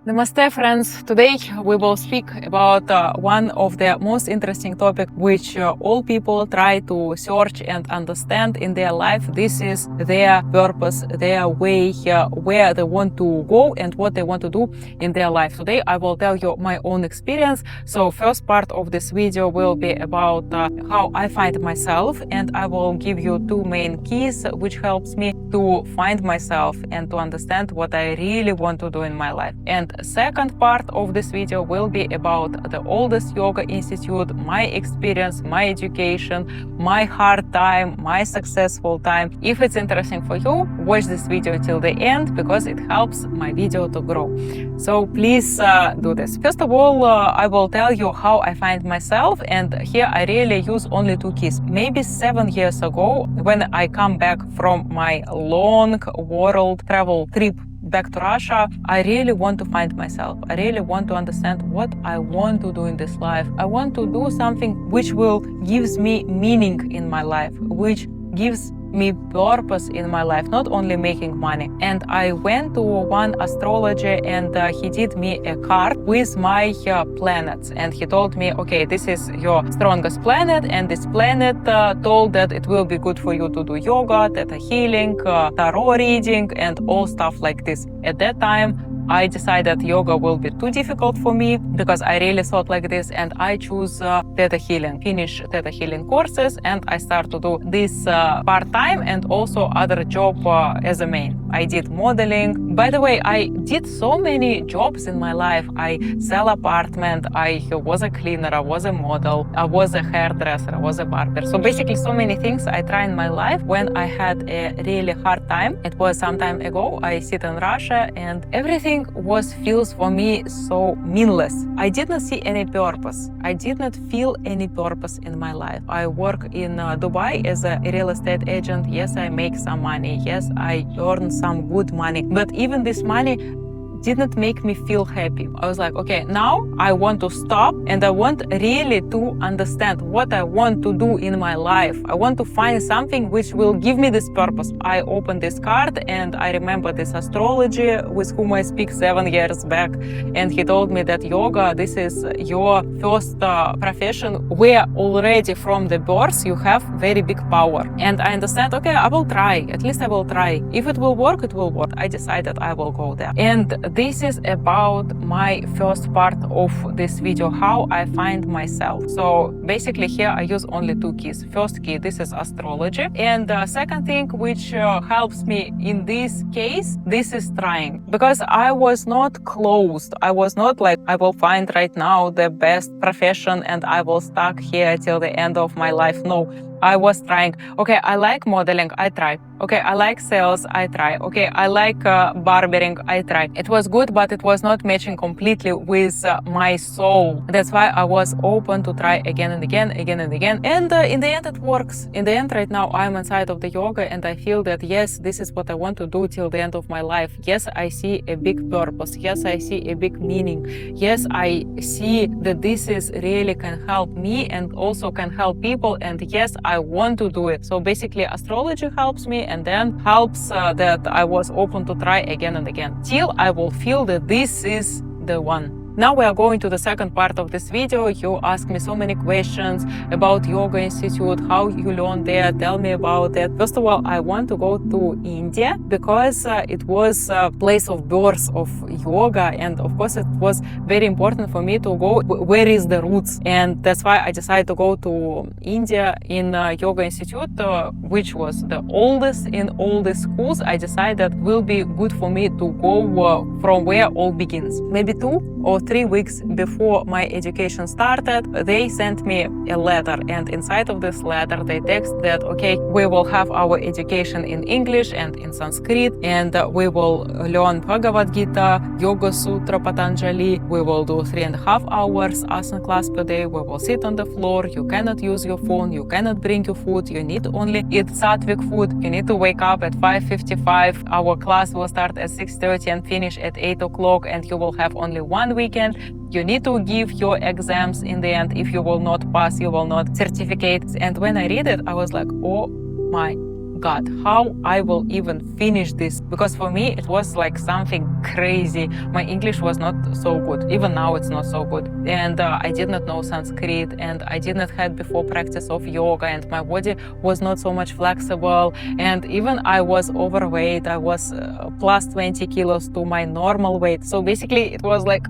Namaste friends, today we will speak about one of the most interesting topics which all people try to search and understand in their life. This is their purpose, their way, where they want to go and what they want to do in their life. Today I will tell you my own experience. So first part of this video will be about how I find myself, and I will give you two main keys which helps me to find myself and to understand what I really want to do in my life. And second part of this video will be about the oldest yoga institute, my experience, my education, my hard time, my successful time. If it's interesting for you, watch this video till the end because it helps my video to grow. So please do this. First of all, I will tell you how I find myself, and here I really use only two keys. Maybe 7 years ago, when I come back from my long world travel trip back to Russia, I really want to find myself. I really want to understand what I want to do in this life. I want to do something which will gives me meaning in my life, which gives me purpose in my life, not only making money. And I went to one astrologer, and he did me a card with my planets, and he told me, okay, this is your strongest planet, and this planet told that it will be good for you to do yoga, theta healing, tarot reading, and all stuff like this. At that time I decided yoga will be too difficult for me because I really thought like this, and I choose theta healing, finish theta healing courses, and I start to do this part-time and also other job as a main. I did modeling. By the way, I did so many jobs in my life. I sell apartment, I was a cleaner, I was a model, I was a hairdresser, I was a barber. So basically so many things I tried in my life. When I had a really hard time, it was some time ago, I sit in Russia, and everything feels for me so meaningless. I did not see any purpose. I did not feel any purpose in my life. I work in Dubai as a real estate agent. Yes, I make some money. Yes, I earn some good money. But even this money didn't make me feel happy. I was like, okay, now I want to stop, and I want really to understand what I want to do in my life. I want to find something which will give me this purpose. I opened this card, and I remember this astrologer with whom I speak 7 years back, and he told me that yoga, this is your first profession where already from the birth you have very big power. And I understand, okay, I will try, at least I will try. If it will work, it will work. I decided I will go there. And this is about my first part of this video, how I find myself. So basically here I use only two keys. First key, this is astrology. And the second thing which helps me in this case, this is trying. Because I was not closed. I was not like, I will find right now the best profession and I will stuck here till the end of my life. No. I was trying. Okay, I like modeling, I try. Okay, I like sales, I try. Okay, I like barbering, I try. It was good, but it was not matching completely with my soul. That's why I was open to try again and again, again and again. And in the end, it works. In the end, right now, I'm inside of the yoga, and I feel that, yes, this is what I want to do till the end of my life. Yes, I see a big purpose. Yes, I see a big meaning. Yes, I see that this is really can help me and also can help people. And yes, I want to do it. So basically astrology helps me, and then helps that I was open to try again and again till I will feel that this is the one. Now we are going to the second part of this video. You ask me so many questions about Yoga Institute, how you learn there, tell me about it. First of all, I want to go to India because it was a place of birth of yoga, and of course it was very important for me to go where is the roots, and that's why I decided to go to India in Yoga Institute, which was the oldest in all the schools. I decided will be good for me to go from where all begins. Maybe 2 or 3 weeks before my education started, they sent me a letter, and inside of this letter they text that, okay, we will have our education in English and in Sanskrit, and we will learn Bhagavad Gita, Yoga Sutra, Patanjali. We will do 3.5 hours asana class per day. We will sit on the floor. You cannot use your phone. You cannot bring your food. You need only eat sattvic food. You need to wake up at 5:55. Our class will start at 6:30 and finish at 8 o'clock, and you will have only 1 weekend. You need to give your exams in the end. If you will not pass, you will not certificate. And when I read it, I was like, oh my God, how I will even finish this? Because for me, it was like something crazy. My English was not so good. Even now, it's not so good. And I did not know Sanskrit, and I did not have before practice of yoga, and my body was not so much flexible. And even I was overweight. I was plus 20 kilos to my normal weight. So basically, it was like,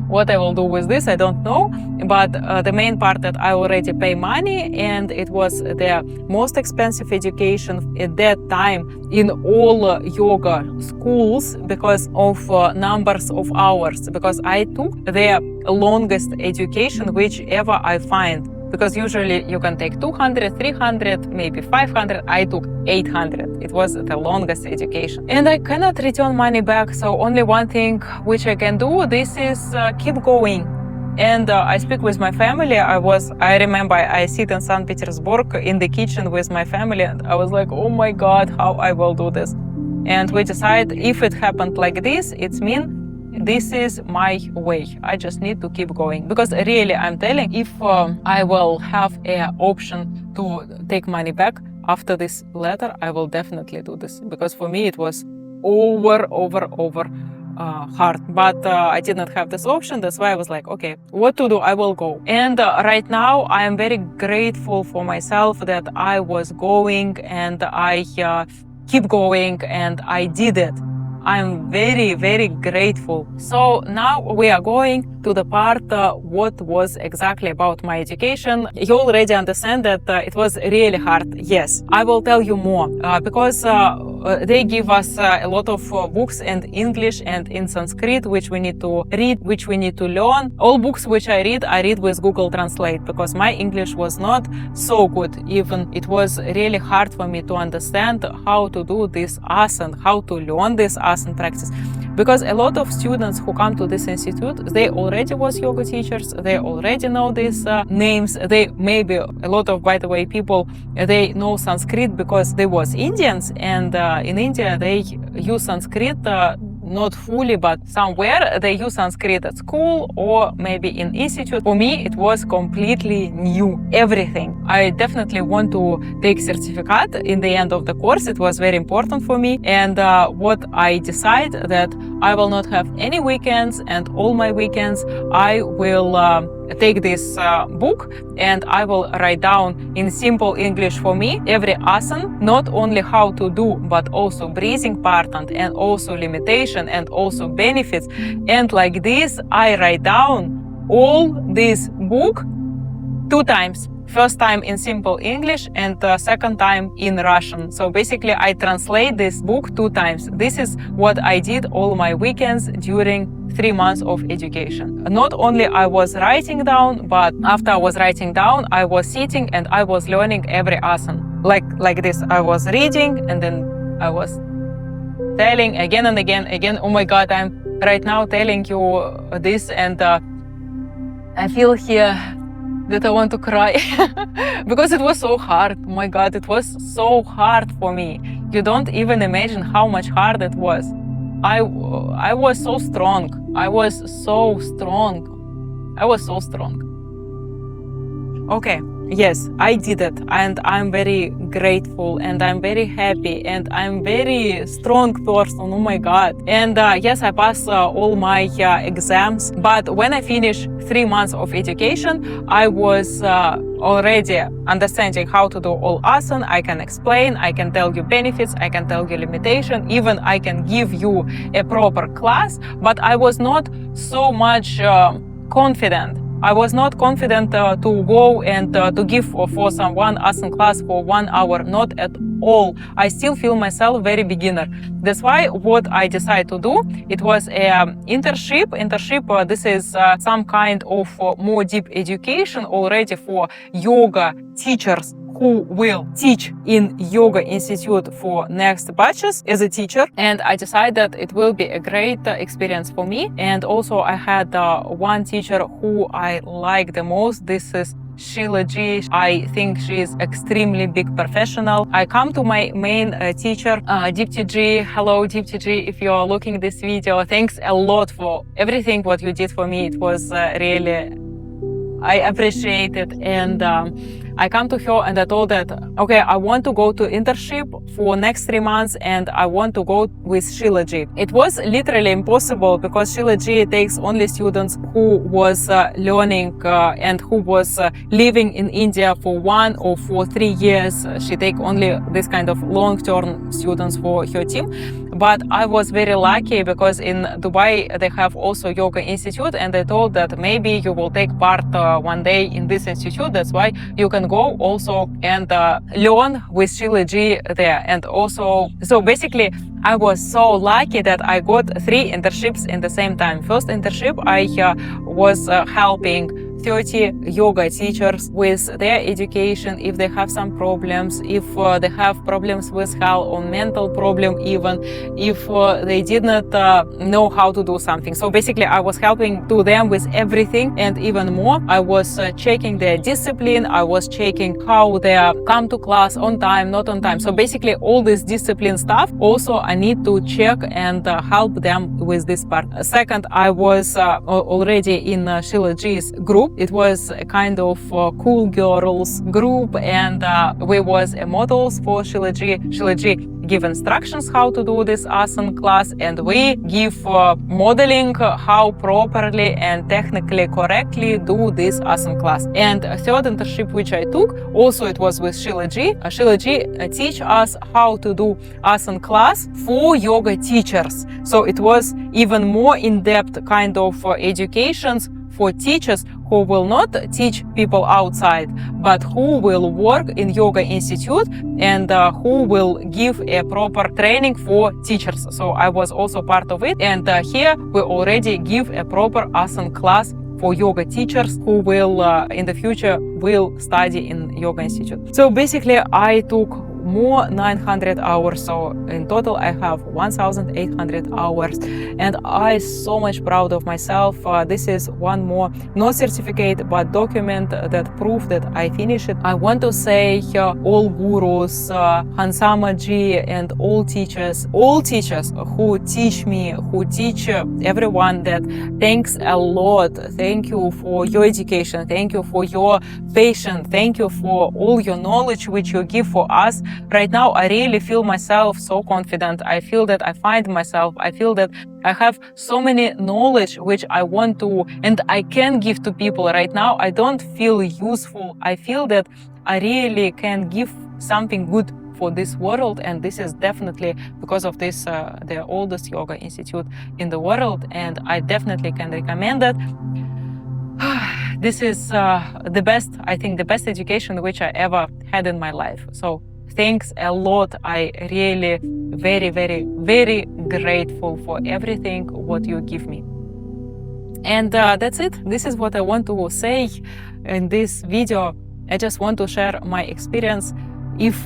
what I will do with this, I don't know. But the main part that I already pay money, and it was the most expensive education at that time in all yoga schools because of numbers of hours. Because I took the longest education whichever I find. Because usually you can take 200, 300, maybe 500. I took 800. It was the longest education. And I cannot return money back. So only one thing which I can do, this is keep going. And I speak with my family. I remember I sit in St. Petersburg in the kitchen with my family. And I was like, oh my God, how I will do this. And we decide if it happened like this, it's mean this is my way. I just need to keep going. Because really, I'm telling, if I will have an option to take money back after this letter, I will definitely do this. Because for me, it was over hard. But I did not have this option. That's why I was like, okay, what to do? I will go. And right now, I am very grateful for myself that I was going and I keep going and I did it. I'm very grateful. So now we are going to the part what was exactly about my education. You already understand that it was really hard. Yes, I will tell you more because they give us a lot of books in English and in Sanskrit, which we need to read, which we need to learn. All books which I read with Google Translate because my English was not so good. Even it was really hard for me to understand how to do this asana, how to learn this asana practice. Because a lot of students who come to this institute, they already was yoga teachers, they already know these names. They maybe a lot of, by the way, people, they know Sanskrit because they was Indians, and in India they use Sanskrit not fully, but somewhere they use Sanskrit at school or maybe in institute. For me, it was completely new, everything. I definitely want to take certificate in the end of the course. It was very important for me. And what I decide that I will not have any weekends, and all my weekends I will take this book and I will write down in simple English for me every asana, not only how to do, but also breathing part and also limitation and also benefits. And like this, I write down all this book 2 times. First time in simple English and second time in Russian. So basically I translate this book 2 times. This is what I did all my weekends during 3 months of education. Not only I was writing down, but after I was writing down, I was sitting and I was learning every asana. Like this, I was reading and then I was telling again and again. Oh my God, I'm right now telling you this and I feel here that I want to cry because it was so hard. Oh my God, it was so hard for me. You don't even imagine how much hard it was. I was so strong. I was so strong. Okay, yes, I did it, and I'm very grateful, and I'm very happy, and I'm very strong person. Oh my God! And yes, I passed all my exams. But when I finished 3 months of education, I was already understanding how to do all asana. I can explain, I can tell you benefits, I can tell you limitation, even I can give you a proper class. But I was not so much confident. I was not confident to go and to give for someone asana class for 1 hour, not at all. I still feel myself very beginner. That's why what I decided to do, it was an internship. This is some kind of more deep education already for yoga teachers who will teach in YogaInstitute for next batches as a teacher. And I decided that it will be a great experience for me. And also I had one teacher who I like the most. This is Sheila G. I think she is extremely big professional. I come to my main teacher, Deepti G. Hello, Deepti G. If you are looking this video, thanks a lot for everything what you did for me. It was really I appreciate it. And I come to her and I told that, okay, I want to go to internship for next 3 months and I want to go with Sheila G. It was literally impossible because Sheila G takes only students who was learning and who was living in India for 1 or for 3 years. She take only this kind of long-term students for her team. But I was very lucky because in Dubai they have also Yoga Institute, and they told that maybe you will take part one day in this institute. That's why you can go also and learn with Sheila G there. And also, so basically I was so lucky that I got 3 internships in the same time. First internship, I was helping 30 yoga teachers with their education if they have some problems, if they have problems with health or mental problem, even if they did not know how to do something. So basically I was helping to them with everything and even more. I was checking their discipline, I was checking how they come to class on time, not on time. So basically all this discipline stuff also I need to check and help them with this part. Second, I was already in Sheila G's group. It was a kind of cool girls group, and we was models for Sheila G. Sheila G give instructions how to do this asana class, and we give modeling how properly and technically correctly do this asana class. And a third internship which I took, also it was with Sheila G. Sheila G teach us how to do asana class for yoga teachers. So it was even more in-depth kind of educations for teachers who will not teach people outside, but who will work in Yoga Institute and who will give a proper training for teachers. So I was also part of it. And here we already give a proper asana class for yoga teachers who will in the future will study in Yoga Institute. So basically I took more 900 hours, so in total I have 1,800 hours, and I so much proud of myself. This is one more, not certificate, but document that proof that I finished it. I want to say all gurus, Hansama Ji, and all teachers who teach me, who teach everyone, that thanks a lot. Thank you for your education, thank you for your patience, thank you for all your knowledge which you give for us. Right now, I really feel myself so confident. I feel that I find myself. I feel that I have so many knowledge which I want to and I can give to people. Right now, I don't feel useful. I feel that I really can give something good for this world, and this is definitely because of this, the oldest yoga institute in the world, and I definitely can recommend it. This is the best, I think, the best education which I ever had in my life. So thanks a lot. I really very, very, very grateful for everything what you give me. And that's it. This is what I want to say in this video. I just want to share my experience. If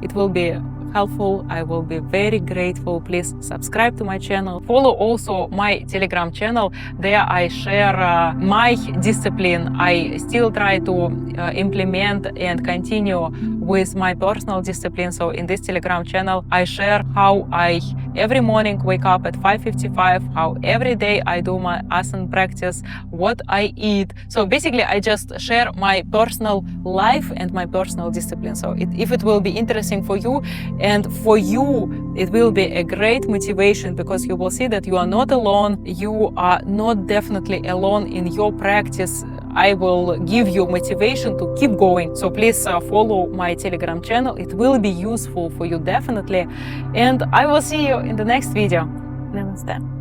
it will be helpful, I will be very grateful. Please subscribe to my channel. Follow also my Telegram channel. There I share my discipline. I still try to implement and continue with my personal discipline. So in this Telegram channel, I share how I every morning wake up at 5:55, how every day I do my asana practice, what I eat. So basically, I just share my personal life and my personal discipline. So if it will be interesting for you, and for you, it will be a great motivation, because you will see that you are not alone. You are not definitely alone in your practice. I will give you motivation to keep going. So please follow my Telegram channel. It will be useful for you definitely. And I will see you in the next video. Namaste.